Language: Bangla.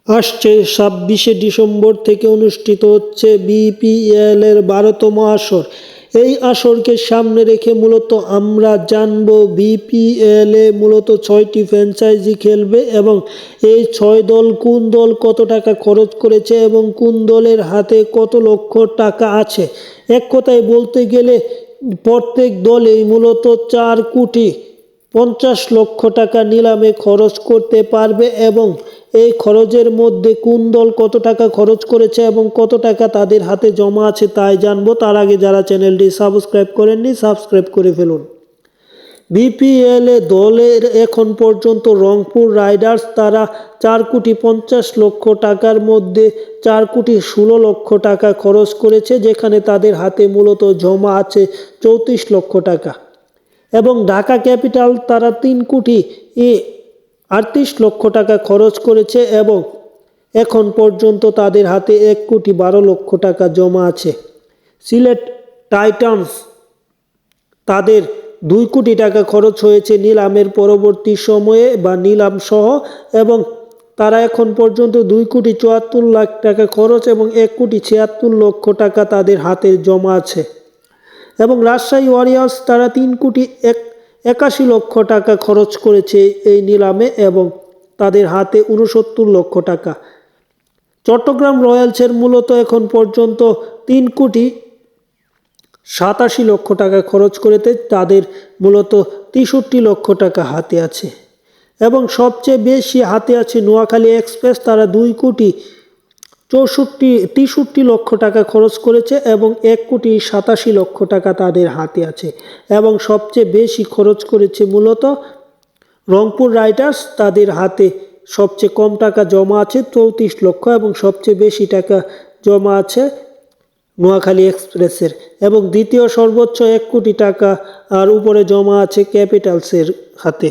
আসছে 26শে ডিসেম্বর থেকে অনুষ্ঠিত হচ্ছে বিপিএল এর 12তম আসর। এই আসরকে সামনে রেখে মূলত আমরা জানব বিপিএল এ মূলত 6টি ফ্র্যাঞ্চাইজি খেলবে এবং এই 6 দল কোন দল কত টাকা খরচ করেছে এবং কোন দলের হাতে কত লক্ষ টাকা আছে। এক কথায় বলতে গেলে প্রত্যেক দলেই মূলত 4,50,00,000 টাকা নিলামে খরচ করতে পারবে এবং এই খরচের মধ্যে কোন দল কত টাকা খরচ করেছে এবং কত টাকা তাদের হাতে জমা আছে তাই জানবো। তার আগে যারা চ্যানেলটি সাবস্ক্রাইব করেননি সাবস্ক্রাইব করে ফেলুন। বিপিএল এ দলের এখন পর্যন্ত রংপুর রাইডার্স তারা 4,50,00,000 টাকার মধ্যে 4,16,00,000 টাকা খরচ করেছে, যেখানে তাদের হাতে মূলত জমা আছে 34,00,000 টাকা। এবং ঢাকা ক্যাপিটাল তারা 3,38,00,000 টাকা খরচ করেছে এবং এখন পর্যন্ত তাদের হাতে 1,12,00,000 টাকা জমা আছে। সিলেট টাইটান্স তাদের 2 কোটি টাকা খরচ হয়েছে নিলামের পরবর্তী সময়ে বা নিলাম সহ, এবং তারা এখন পর্যন্ত 2,74,00,000 টাকা খরচ এবং 1,76,00,000 টাকা তাদের হাতে জমা আছে। এবং রাজশাহী ওয়ারিয়র্স তারা 3,81,00,000 টাকা খরচ করেছে এই নিলামে এবং তাদের হাতে 69,00,000 টাকা। চট্টগ্রাম রয়্যালসের মূলত এখন পর্যন্ত 3,87,00,000 টাকা খরচ করেতে তাদের মূলত 63,00,000 টাকা হাতে আছে। এবং সবচেয়ে বেশি হাতে আছে নোয়াখালী এক্সপ্রেস, তারা 2,63,00,000 টাকা খরচ করেছে এবং 1,87,00,000 টাকা তাদের হাতে আছে। এবং সবচেয়ে বেশি খরচ করেছে মূলত রংপুর রাইডার্স, তাদের হাতে সবচেয়ে কম টাকা জমা আছে 34,00,000 এবং সবচেয়ে বেশি টাকা জমা আছে নোয়াখালী এক্সপ্রেসের। এবং দ্বিতীয় সর্বোচ্চ 1 কোটি টাকা আর উপরে জমা আছে ক্যাপিটালসের হাতে।